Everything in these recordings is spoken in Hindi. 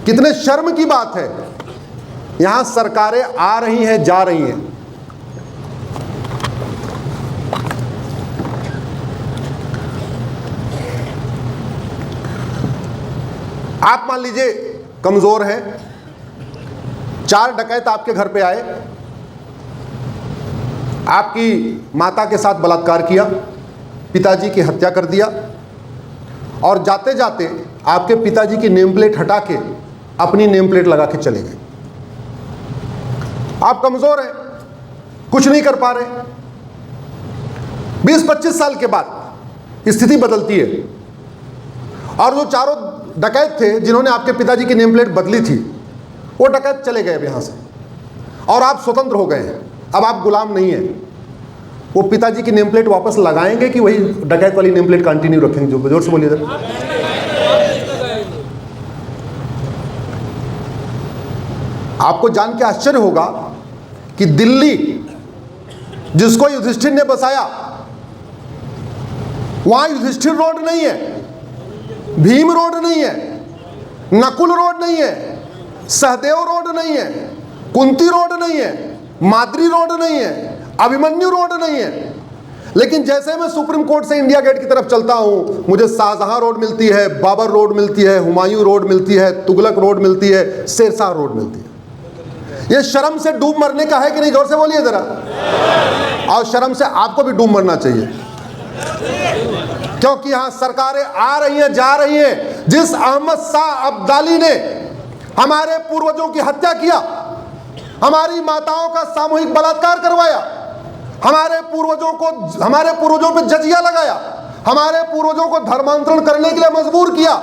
कितने शर्म की बात है, यहां सरकारें आ रही हैं, जा रही हैं। आप मान लीजिए कमजोर हैं, 4 डकैत आपके घर पे आए, आपकी माता के साथ बलात्कार किया, पिताजी की हत्या कर दिया, और जाते जाते आपके पिताजी की नेम प्लेट हटा के अपनी नेम प्लेट लगा के चले गए। आप कमजोर हैं, कुछ नहीं कर पा रहे। 20-25 साल के बाद स्थिति बदलती है, और जो चारों डकैत थे जिन्होंने आपके पिताजी की नेम प्लेट बदली थी, वो डकैत चले गए यहां से, और आप स्वतंत्र हो गए हैं। अब आप गुलाम नहीं हैं। वो पिताजी की नेम प्लेट वापस लगाएंगे कि वही डकैत वाली नेम प्लेट कंटिन्यू रखेंगे? जो जोर से बोलिए जरा। आपको जान के आश्चर्य होगा कि दिल्ली, जिसको युधिष्ठिर ने बसाया, वहां युधिष्ठिर रोड नहीं है, भीम रोड नहीं है, नकुल रोड नहीं है, सहदेव रोड नहीं है, कुंती रोड नहीं है, माद्री रोड नहीं है, अभिमन्यु रोड नहीं है। लेकिन जैसे मैं सुप्रीम कोर्ट से इंडिया गेट की तरफ चलता हूं, मुझे शाहजहां रोड मिलती है, बाबर रोड मिलती है, हुमायूं रोड मिलती है, तुगलक रोड मिलती है, शेरशाह रोड मिलती है। ये शर्म से डूब मरने का है कि नहीं? जोर से बोलिए जरा। और शर्म से आपको भी डूब मरना चाहिए, क्योंकि यहां सरकारें आ रही हैं, जा रही हैं। जिस अहमद शाह अब्दाली ने हमारे पूर्वजों की हत्या किया, हमारी माताओं का सामूहिक बलात्कार करवाया, हमारे पूर्वजों पे जजिया लगाया, हमारे पूर्वजों को धर्मांतरण करने के लिए मजबूर किया,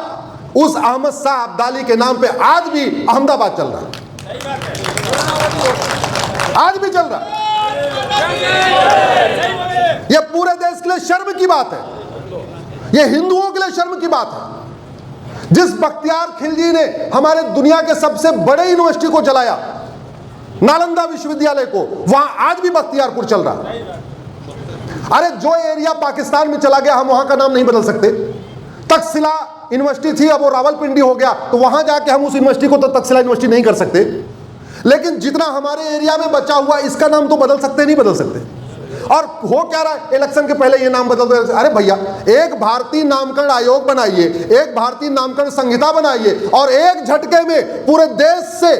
उस अहमद शाह अब्दाली के नाम पे आज भी अहमदाबाद चल रहा है, आज भी चल रहा है। यह पूरे देश के लिए शर्म की बात है, यह हिंदुओं के लिए शर्म की बात है। जिस बख्तियार खिलजी ने हमारे दुनिया के सबसे बड़े यूनिवर्सिटी को जलाया, नालंदा विश्वविद्यालय को, वहां आज भी बख्तियारपुर चल रहा है। अरे जो एरिया पाकिस्तान में चला गया, हम वहां का नाम नहीं बदल सकते। तक्षशिला यूनिवर्सिटी थी, अब वो रावलपिंडी हो गया, तो वहां जाके हम उस यूनिवर्सिटी को तो तक्षशिला यूनिवर्सिटी नहीं कर सकते। लेकिन जितना हमारे एरिया में बचा हुआ, इसका नाम तो बदल सकते, नहीं बदल सकते। और हो क्या रहा है, इलेक्शन के पहले ये नाम बदल दो। अरे भैया, एक भारतीय नामकरण आयोग बनाइए, एक भारतीय नामकरण संहिता बनाइए, और एक झटके में पूरे देश से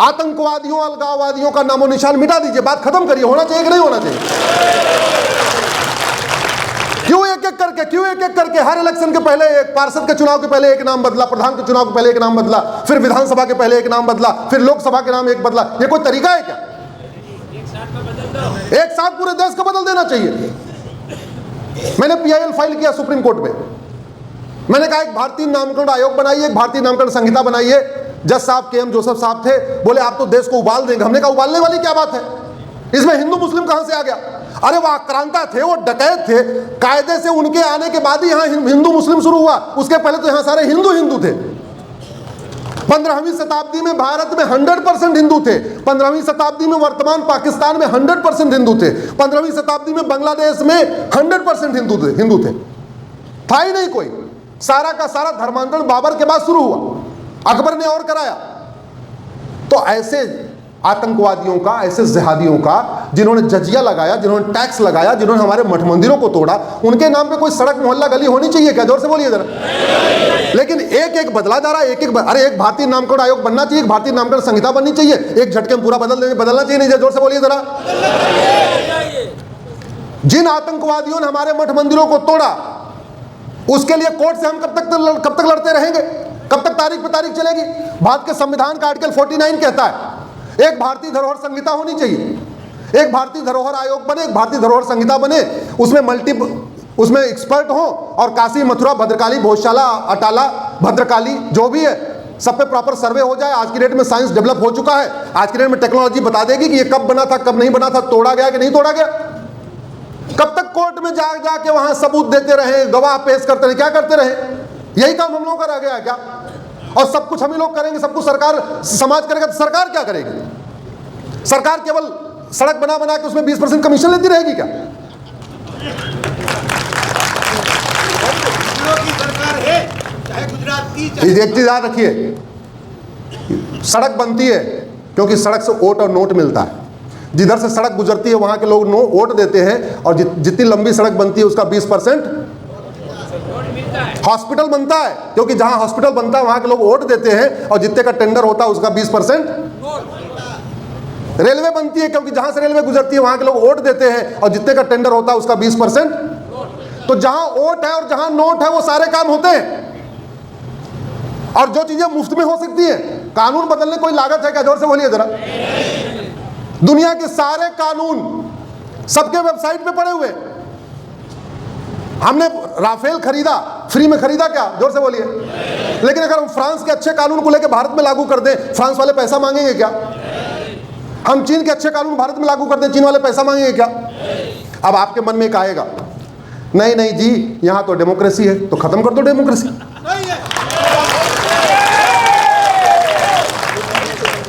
आतंकवादियों, अलगाववादियों का नामो निशान मिटा दीजिए, बात खत्म करिए। होना चाहिए कि नहीं होना चाहिए? क्यों एक एक करके हर इलेक्शन के पहले, एक पार्षद के चुनाव के पहले एक नाम बदला, प्रधान के चुनाव के पहले एक नाम बदला, फिर विधानसभा के पहले एक नाम बदला, फिर लोकसभा के नाम एक बदला? ये कोई तरीका है क्या? एक साथ पूरे देश को बदल देना चाहिए। मैंने PIL फाइल किया सुप्रीम कोर्ट में, मैंने कहा एक भारतीय नामकरण आयोग बनाइए, एक भारतीय नामकरण संहिता बनाइए। जज साहब KM जोसेफ साहब थे, बोले आप तो देश को उबाल देंगे। हमने कहा उबालने वाली क्या बात है, इसमें हिंदू मुस्लिम कहां से आ गया? अरे वो आक्रांता थे, वो डकैत थे, कायदे से उनके आने के बाद ही यहां हिंदू मुस्लिम शुरू हुआ। उसके पहले तो यहां सारे हिंदू थे। 15वीं शताब्दी में भारत में 100% हिंदू थे। 15वीं शताब्दी में वर्तमान पाकिस्तान में 100% हिंदू थे। 15वीं शताब्दी में बांग्लादेश में 100% हिंदू थे। था ही नहीं कोई। सारा का सारा धर्मांतरण बाबर के बाद शुरू हुआ, अकबर ने और कराया। तो ऐसे आतंकवादियों का, ऐसे जिहादियों का, जिन्होंने जजिया लगाया, जिन्होंने टैक्स लगाया, जिन्होंने हमारे मठ मंदिरों को तोड़ा, उनके नाम पे कोई सड़क मोहल्ला गली होनी चाहिए क्या? जोर से बोलिए जरा। लेकिन एक बदला जा रहा है, अरे एक भारतीय नामकरण आयोग बनना चाहिए, एक भारतीय नामकरण संहिता बननी चाहिए, एक झटके में पूरा बदलना चाहिए नहीं? जोर से बोलिए जरा। जिन आतंकवादियों ने हमारे मठ मंदिरों को तोड़ा, उसके लिए कोर्ट से हम कब तक लड़ते रहेंगे? कब तक तारीख पे तारीख चलेगी? भारत के संविधान का आर्टिकल 49 कहता है एक भारतीय धरोहर संहिता होनी चाहिए, एक भारतीय धरोहर आयोग बने, एक भारतीय धरोहर संहिता बने, उसमें एक्सपर्ट हो, और काशी, मथुरा, भद्रकाली, भोजशाला, अटाला, भद्रकाली जो भी है, सब पे प्रॉपर सर्वे हो जाए। आज की डेट में साइंस डेवलप हो चुका है, आज की डेट में टेक्नोलॉजी बता देगी कि ये कब बना था, कब नहीं बना था, तोड़ा गया कि नहीं तोड़ा गया। कब तक कोर्ट में जाके वहां सबूत देते रहे, गवाह पेश करते रहे, क्या करते रहे? यही काम हम लोगों का रह गया क्या? और सब कुछ हम ही लोग करेंगे, सब कुछ सरकार समाज करेगा, तो सरकार क्या करेगी? सरकार केवल सड़क बना के उसमें 20% कमीशन लेती रहेगी क्या? सरकार है, चाहे गुजरात की, एक चीज याद रखिए, सड़क बनती है क्योंकि सड़क से वोट और नोट मिलता है। जिधर से सड़क गुजरती है वहाँ के लोग वोट देते हैं, और जितनी लंबी सड़क बनती है उसका 20% हॉस्पिटल बनता है क्योंकि जहाँ हॉस्पिटल बनता है वहाँ के लोग वोट देते हैं, और जितने का टेंडर होता है उसका 20%। रेलवे बनती है क्योंकि जहाँ से रेलवे गुजरती है वहाँ के लोग वोट देते हैं, और जितने का टेंडर होता है उसका 20%। तो जहाँ वोट है और जहाँ नोट है वो सारे काम होते हैं। और जो चीजें मुफ्त में हो सकती है, कानून बदलने कोई लागत है क्या? जोर से बोलिए जरा। दुनिया के सारे कानून सबके वेबसाइट पे पड़े हुए। हमने राफेल खरीदा, फ्री में खरीदा क्या? जोर से बोलिए। लेकिन अगर हम फ्रांस के अच्छे कानून को लेकर भारत में लागू कर दें, फ्रांस वाले पैसा मांगेंगे क्या? हम चीन के अच्छे कानून भारत में लागू कर दें, चीन वाले पैसा मांगेंगे क्या? अब आपके मन में एक आएगा, नहीं नहीं जी यहां तो डेमोक्रेसी है, तो खत्म कर दो डेमोक्रेसी।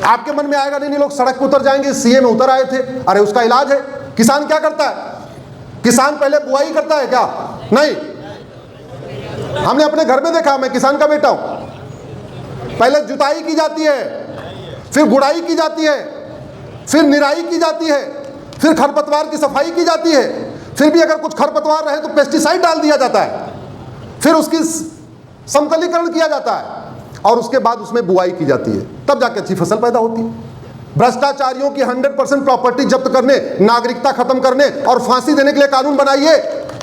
आपके मन में आएगा, नहीं नहीं लोग सड़क पर उतर जाएंगे, सीएम उतर आए थे, अरे उसका इलाज है। किसान क्या करता है? किसान पहले बुआई करता है क्या? नहीं। हमने अपने घर में देखा, मैं किसान का बेटा हूं। पहले जुताई की जाती है, फिर गुड़ाई की जाती है, फिर निराई की जाती है, फिर खरपतवार की सफाई की जाती है, फिर भी अगर कुछ खरपतवार रहे तो पेस्टिसाइड डाल दिया जाता है, फिर उसकी समतलीकरण किया जाता है, और उसके बाद उसमें बुआई की जाती है, तब जाके अच्छी फसल पैदा होती है। भ्रष्टाचारियों की 100% प्रॉपर्टी जब्त करने, नागरिकता खत्म करने और फांसी देने के लिए कानून बनाइए।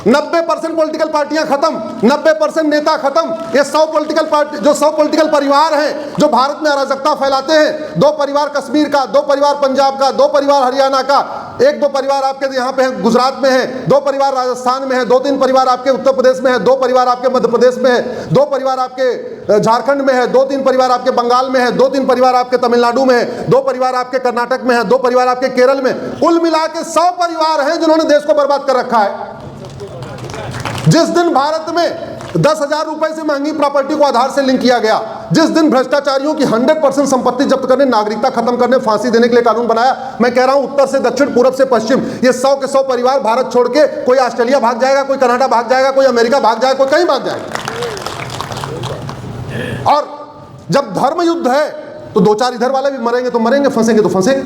90% पॉलिटिकल पार्टियां खत्म, 90% नेता खत्म। ये 100 पॉलिटिकल पार्टी, जो 100 पॉलिटिकल परिवार हैं जो भारत में अराजकता फैलाते हैं, 2 परिवार कश्मीर का, 2 परिवार पंजाब का, 2 परिवार हरियाणा का, 1-2 परिवार आपके यहाँ पे है, गुजरात में है, 2 परिवार राजस्थान में है, 2-3 परिवार आपके उत्तर प्रदेश में है, 2 परिवार आपके मध्य प्रदेश में है, 2 परिवार आपके झारखंड में है, 2-3 परिवार आपके बंगाल में है, 2-3 परिवार आपके तमिलनाडु में है, 2 परिवार आपके कर्नाटक में है, 2 परिवार आपके केरल में। कुल मिला के 100 परिवार हैं जिन्होंने देश को बर्बाद कर रखा है। जिस दिन भारत में 10,000 रुपए से महंगी प्रॉपर्टी को आधार से लिंक किया गया, जिस दिन भ्रष्टाचारियों की 100% संपत्ति जब्त करने, नागरिकता खत्म करने, फांसी देने के लिए कानून बनाया, मैं कह रहा हूं उत्तर से दक्षिण, पूरब से पश्चिम, ये 100 के 100 परिवार भारत छोड़ के कोई ऑस्ट्रेलिया भाग जाएगा, कोई कनाडा भाग जाएगा, कोई अमेरिका भाग जाएगा, कोई कहीं भाग जाएगा। और जब धर्म युद्ध है तो 2-4 इधर वाले भी मरेंगे तो मरेंगे, फंसेंगे तो फंसेंगे।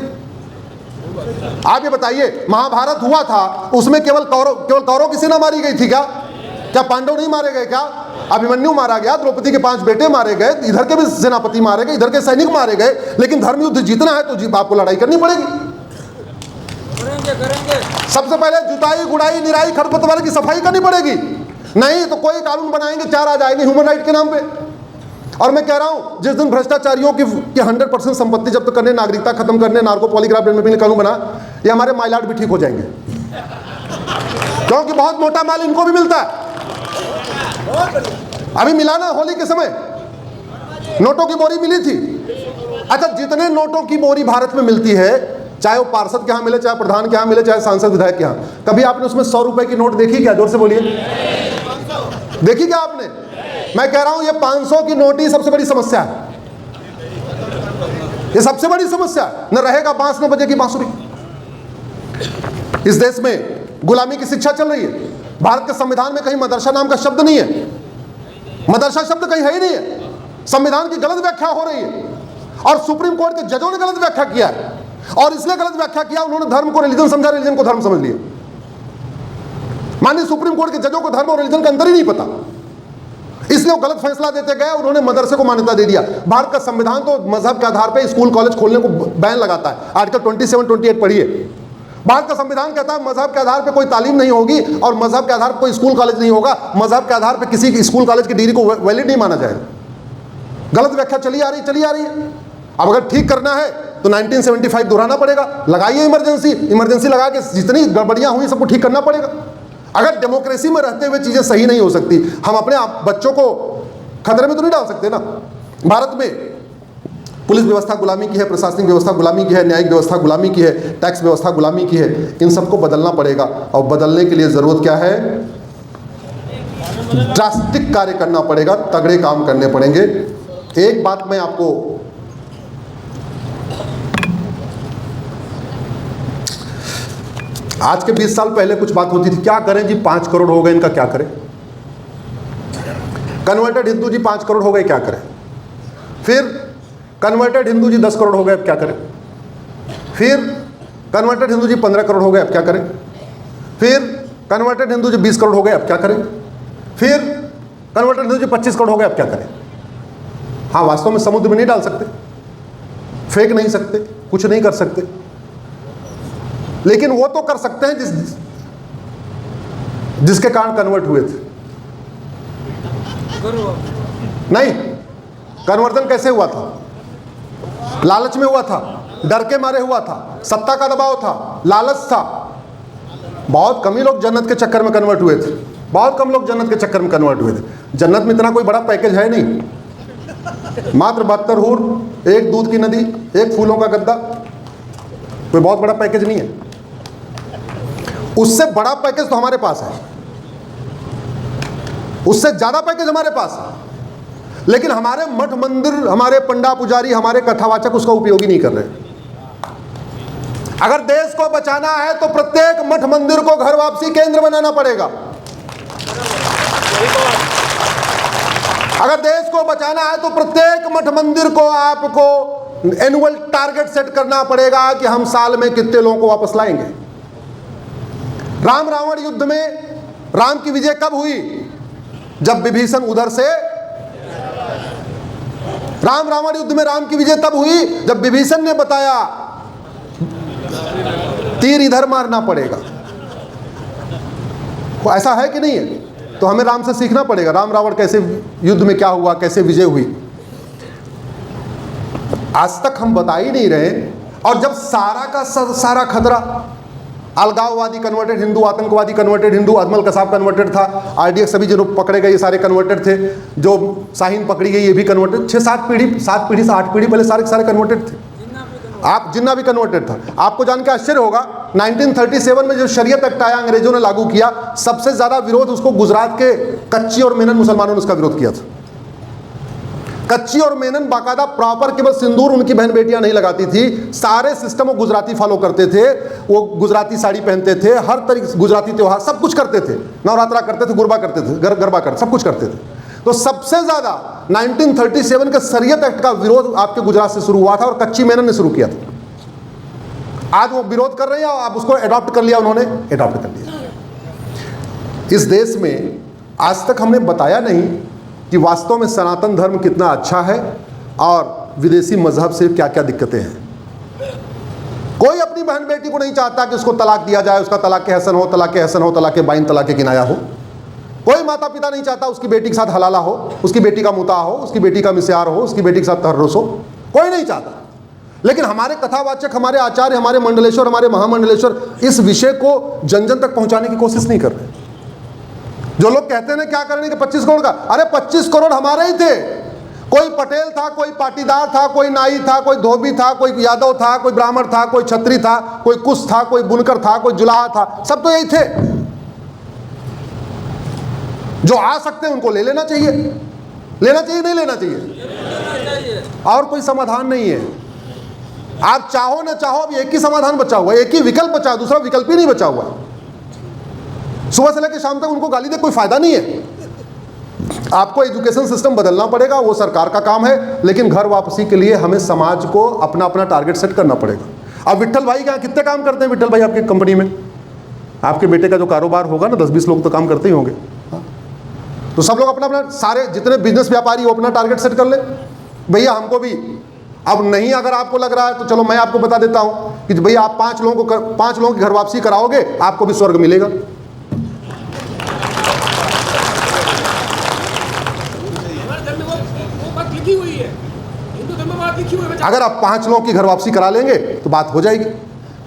आप ये बताइए, महाभारत हुआ था, उसमें केवल कौरव की सेना मारी गई थी क्या? क्या पांडव नहीं मारे गए क्या? अभिमन्यु मारा गया, द्रौपदी के 5 बेटे मारे गए, इधर के भी सेनापति मारे गए, इधर के सैनिक मारे गए। लेकिन धर्म युद्ध जीतना है तो आपको लड़ाई करनी पड़ेगी। करेंगे। सबसे पहले जुताई, गुड़ाई, निराई, खरपतवार की सफाई करनी पड़ेगी। नहीं तो कोई कानून बनाएंगे, 4 आ जाएंगे ह्यूमन राइट के नाम पे। और मैं कह रहा हूं, जिस दिन भ्रष्टाचारियों की 100% संपत्ति जब्त करने, नागरिकता खत्म करने, नार्को पॉलीग्राफ में कानून बना, ये हमारे माइलॉट भी ठीक हो जाएंगे, क्योंकि बहुत मोटा माल इनको भी मिलता है। अभी मिला ना होली के समय, नोटों की बोरी मिली थी। अच्छा, जितने नोटों की बोरी भारत में मिलती है, चाहे वो पार्षद के यहाँ मिले, चाहे प्रधान के यहाँ मिले, चाहे सांसद विधायक के यहाँ, कभी आपने उसमें 100 रुपए की नोट देखी क्या? जोर से बोलिए, देखी क्या आपने? मैं कह रहा हूं ये 500 की नोट ही सबसे बड़ी समस्या है। ये सबसे बड़ी समस्या है। न रहेगा बांस, न बजेगी बांसुरी। इस देश में गुलामी की शिक्षा चल रही है। भारत के संविधान में कहीं मदरसा नाम का शब्द नहीं है, मदरसा शब्द कहीं है ही नहीं है। संविधान की गलत व्याख्या हो रही है, और सुप्रीम कोर्ट के जजों ने गलत व्याख्या किया है। और इसलिए गलत व्याख्या किया, उन्होंने धर्म को रिलीजन समझा, रिलीजन को धर्म समझ लिया। माननीय सुप्रीम कोर्ट के जजों को धर्म और रिलीजन का अंतर ही नहीं पता, इसलिए वो गलत फैसला देते गए, उन्होंने मदरसे को मान्यता दे दिया। भारत का संविधान तो मजहब के आधार पर स्कूल कॉलेज खोलने को बैन लगाता है। आर्टिकल 27-28 पढ़िए। भारत का संविधान कहता है मजहब के आधार पर कोई तालीम नहीं होगी, और मजहब के आधार पर कोई स्कूल कॉलेज नहीं होगा, मजहब के आधार पर किसी स्कूल कॉलेज की डिग्री को वैलिड नहीं माना जाएगा। गलत व्याख्या चली आ रही है। अब अगर ठीक करना है तो 1975 दोहराना पड़ेगा। लगाइए इमरजेंसी लगा के जितनी गड़बड़ियां हुई सबको ठीक करना पड़ेगा। अगर डेमोक्रेसी में रहते हुए चीजें सही नहीं हो सकती, हम अपने बच्चों को खतरे में तो नहीं डाल सकते ना। भारत में पुलिस व्यवस्था गुलामी की है, प्रशासनिक व्यवस्था गुलामी की है, न्यायिक व्यवस्था गुलामी की है, टैक्स व्यवस्था गुलामी की है। इन सबको बदलना पड़ेगा, और बदलने के लिए जरूरत क्या है? ड्रास्टिक कार्य करना पड़ेगा, तगड़े काम करने पड़ेंगे। एक बात मैं आपको आज के 20 साल पहले कुछ बात होती थी, क्या करें जी 5 करोड़ हो गए, इनका क्या करें? कन्वर्टेड हिंदू जी 5 करोड़ हो गए, क्या करें? फिर कन्वर्टेड हिंदू जी 10 करोड़ हो गए, अब क्या करें? फिर कन्वर्टेड हिंदू जी 15 करोड़ हो गए, अब क्या करें? फिर कन्वर्टेड हिंदू जी 20 करोड़ हो गए, अब क्या करें? फिर कन्वर्टेड हिंदू जी 25 करोड़ हो गए, अब क्या करें? हाँ, वास्तव में समुद्र में नहीं डाल सकते, फेंक नहीं सकते, कुछ नहीं कर सकते, लेकिन वो तो कर सकते हैं जिसके कारण कन्वर्ट हुए थे। नहीं, कन्वर्जन कैसे हुआ था? लालच में हुआ था, डर के मारे हुआ था, सत्ता का दबाव था, लालच था। बहुत कम ही लोग जन्नत के चक्कर में कन्वर्ट हुए थे, बहुत कम लोग जन्नत के चक्कर में कन्वर्ट हुए थे। जन्नत में इतना कोई बड़ा पैकेज है नहीं, मात्र 72 हूर, एक दूध की नदी, एक फूलों का गद्दा, कोई बहुत बड़ा पैकेज नहीं है। उससे बड़ा पैकेज तो हमारे पास है, उससे ज्यादा पैकेज हमारे पास है, लेकिन हमारे मठ मंदिर, हमारे पंडा पुजारी, हमारे कथावाचक उसका उपयोग ही नहीं कर रहे। अगर देश को बचाना है तो प्रत्येक मठ मंदिर को घर वापसी केंद्र बनाना पड़ेगा। अगर देश को बचाना है तो प्रत्येक मठ मंदिर को आपको एनुअल टारगेट सेट करना पड़ेगा कि हम साल में कितने लोगों को वापस लाएंगे। राम रावण युद्ध में राम की विजय कब हुई? जब विभीषण उधर से, राम रावण युद्ध में राम की विजय तब हुई जब विभीषण ने बताया तीर इधर मारना पड़ेगा। वो ऐसा है कि नहीं है? तो हमें राम से सीखना पड़ेगा, राम रावण कैसे युद्ध में क्या हुआ, कैसे विजय हुई। आज तक हम बता ही नहीं रहे। और जब सारा का सारा खतरा, अलगाववादी कन्वर्टेड हिंदू, आतंकवादी कन्वर्टेड हिंदू, अजमल कसाब कन्वर्टेड था, आरडीएक्स सभी जो पकड़े गए ये सारे कन्वर्टेड थे, जो शाहीन पकड़ी गई ये भी कन्वर्टेड, 7 पीढ़ी से 8 पीढ़ी पहले सारे सारे कन्वर्टेड थे। आप जिन्ना भी कन्वर्टेड था। आपको जान के आश्चर्य होगा, 1937 में जो शरीयत एक्ट आया, अंग्रेजों ने लागू किया, सबसे ज्यादा विरोध उसको गुजरात के कच्ची और मेनन मुसलमानों ने उसका विरोध किया था। कच्ची और मेनन बाकायदा प्रॉपर, केवल सिंदूर उनकी बहन बेटियां नहीं लगाती थी, सारे सिस्टम वो गुजराती फॉलो करते थे। वो गुजराती साड़ी पहनते थे, हर तरीके गुजराती त्योहार सब कुछ करते थे, नवरात्रा करते थे, गुरबा करते थे, गरबा करते, सब कुछ करते थे। तो सबसे ज्यादा 1937 के शरीयत एक्ट का विरोध आपके गुजरात से शुरू हुआ था और कच्ची मेनन ने शुरू किया था। आज वो विरोध कर रहे हैं और आप उसको अडॉप्ट कर लिया, उन्होंने अडॉप्ट कर लिया। इस देश में आज तक हमने बताया नहीं कि वास्तव में सनातन धर्म कितना अच्छा है और विदेशी मजहब से क्या क्या दिक्कतें हैं। कोई अपनी बहन बेटी को नहीं चाहता कि उसको तलाक दिया जाए, उसका तलाक के हसन हो, तलाक के हसन हो, तलाक के बाइन, तलाक के किनाया हो। कोई माता पिता नहीं चाहता उसकी बेटी के साथ हलाला हो, उसकी बेटी का मुता हो, उसकी बेटी का मिस्यार हो, उसकी बेटी के साथ तहर्रुस हो, कोई नहीं चाहता। लेकिन हमारे कथावाचक, हमारे आचार्य, हमारे मंडलेश्वर, हमारे महामंडलेश्वर इस विषय को जन जन तक पहुंचाने की कोशिश नहीं कर रहे। जो लोग कहते हैं क्या करने के 25 करोड़ का, अरे 25 करोड़ हमारे ही थे। कोई पटेल था, कोई पाटीदार था, कोई नाई था, कोई धोबी था, कोई यादव था, कोई ब्राह्मण था, कोई छत्री था, कोई कुश था, कोई बुनकर था, कोई जुलाहा था, सब तो यही थे। जो आ सकते हैं उनको ले लेना चाहिए, लेना चाहिए नहीं लेना चाहिए, और कोई समाधान नहीं है। आप चाहो ना चाहो, अब एक ही समाधान बचा हुआ है, एक ही विकल्प बचा है, दूसरा विकल्प ही नहीं बचा हुआ। सुबह से लेकर शाम तक उनको गाली दे कोई फायदा नहीं है। आपको एजुकेशन सिस्टम बदलना पड़ेगा, वो सरकार का काम है, लेकिन घर वापसी के लिए हमें समाज को अपना अपना टारगेट सेट करना पड़ेगा। अब विट्ठल भाई क्या कितने काम करते हैं? विट्ठल भाई आपकी कंपनी में, आपके बेटे का जो कारोबार होगा ना, 10-20 लोग तो काम करते ही होंगे। तो सब लोग अपना अपना, सारे जितने बिजनेस व्यापारी वो अपना टारगेट सेट कर ले। भैया हमको भी अब नहीं, अगर आपको लग रहा है तो चलो मैं आपको बता देता हूं कि भैया आप 5 लोगों की घर वापसी कराओगे, आपको भी स्वर्ग मिलेगा। अगर आप 5 लोगों की घर वापसी करा लेंगे तो बात हो जाएगी।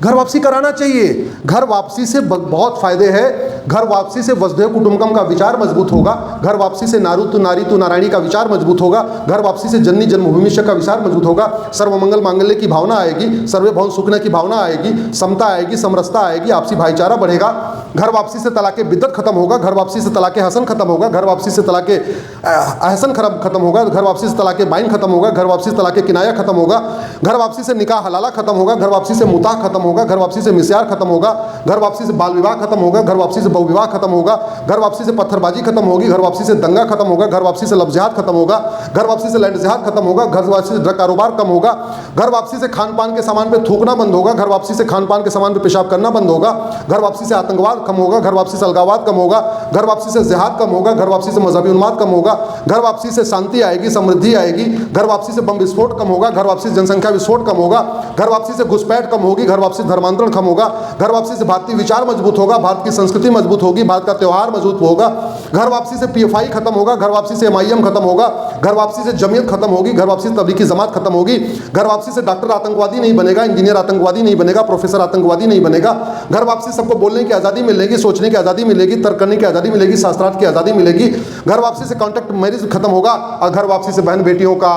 घर वापसी कराना चाहिए। घर वापसी से बहुत फायदे हैं। घर वापसी से वसुधैव कुटुंबकम का विचार मजबूत होगा। घर वापसी से नारुतु नारीतु नारायणी का विचार मजबूत होगा। घर वापसी से जननी जन्मभूमि का विचार मजबूत होगा। सर्वमंगल मांगल्य की भावना आएगी, सर्वे भवन सुखने की भावना आएगी, समता आएगी, समरसता आएगी, आपसी भाईचारा बढ़ेगा। घर वापसी से तलाक़े बिद्दत खत्म होगा। घर वापसी से तलाक़े हसन खत्म होगा। घर वापसी से तलाक़े अहसन खत्म होगा। घर वापसी से तलाक़े बाइन खत्म होगा। घर वापसी से तलाक़े किनाया खत्म होगा। घर वापसी से निकाह हलाला खत्म होगा। घर वापसी से मुताह खत्म होगा। घर वापसी से मिस्यार खत्म होगा। घर वापसी से बाल विवाह खत्म होगा। घर वापसी से बहुविवाह खत्म होगा, घर वापसी से पत्थरबाजी खत्म होगी, घर वापसी से दंगा खत्म होगा, घर वापसी से लफ्ज़ जिहाद खत्म होगा, घर वापसी से लैंड जिहाद खत्म होगा, घर वापसी से ड्रग कारोबार कम होगा, घर वापसी से खान पान के सामान पे थूकना बंद होगा, घर वापसी से खान पान के सामान पे पेशाब करना बंद होगा, घर वापसी से आतंकवाद कम होगा, घर वापसी से अलगावाद कम होगा, घर वापसी से जिहाद कम होगा, घर वापसी से मजहबी उन्माद कम होगा, घर वापसी से शांति आएगी, समृद्धि आएगी, घर वापसी से बम विस्फोट कम होगा, घर वापसी से जनसंख्या विस्फोट कम होगा, घर वापसी से घुसपैठ कम होगी, घर वापसी से धर्मांतरण कम होगा, घर वापसी से भारतीय विचार मजबूत होगा, भारत की संस्कृति मजबूत होगी, भारत का त्यौहार मजबूत होगा, घर वापसी से पीएफआई खत्म होगा, घर वापसी से एमआईएम खत्म होगा, घर वापसी से जमीयत खत्म होगी, घर वापसी से तबलीगी जमात खत्म होगी, घर वापसी से डॉक्टर आतंकवादी नहीं बनेगा, इंजीनियर आतंकवादी नहीं बनेगा, प्रोफेसर आतंकवादी नहीं बनेगा, घर वापसी सबको बोलने की आज़ादी मिलेगी, सोचने की आज़ादी मिलेगी, तर्क करने की आज़ादी मिलेगी, शास्त्रार्थ की आज़ादी मिलेगी, घर वापसी से कॉन्ट्रैक्ट मैरिज खत्म होगा और घर वापसी से बहन बेटियों का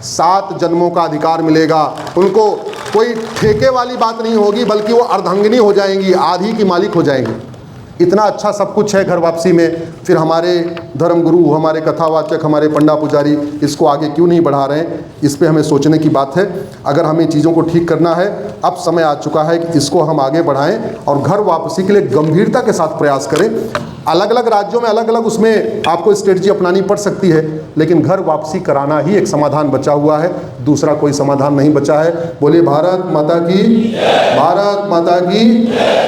7 जन्मों का अधिकार मिलेगा। उनको कोई ठेके वाली बात नहीं होगी, बल्कि वो अर्धांगिनी हो जाएंगी, आधी की मालिक हो जाएंगी। इतना अच्छा सब कुछ है घर वापसी में, फिर हमारे धर्मगुरु, हमारे कथावाचक, हमारे पंडा पुजारी इसको आगे क्यों नहीं बढ़ा रहे हैं? इस पे हमें सोचने की बात है। अगर हमें चीज़ों को ठीक करना है, अब समय आ चुका है कि इसको हम आगे बढ़ाएं और घर वापसी के लिए गंभीरता के साथ प्रयास करें। अलग अलग राज्यों में अलग अलग उसमें आपको स्ट्रेटजी अपनानी पड़ सकती है, लेकिन घर वापसी कराना ही एक समाधान बचा हुआ है, दूसरा कोई समाधान नहीं बचा है। बोलिए भारत माता की, भारत माता की।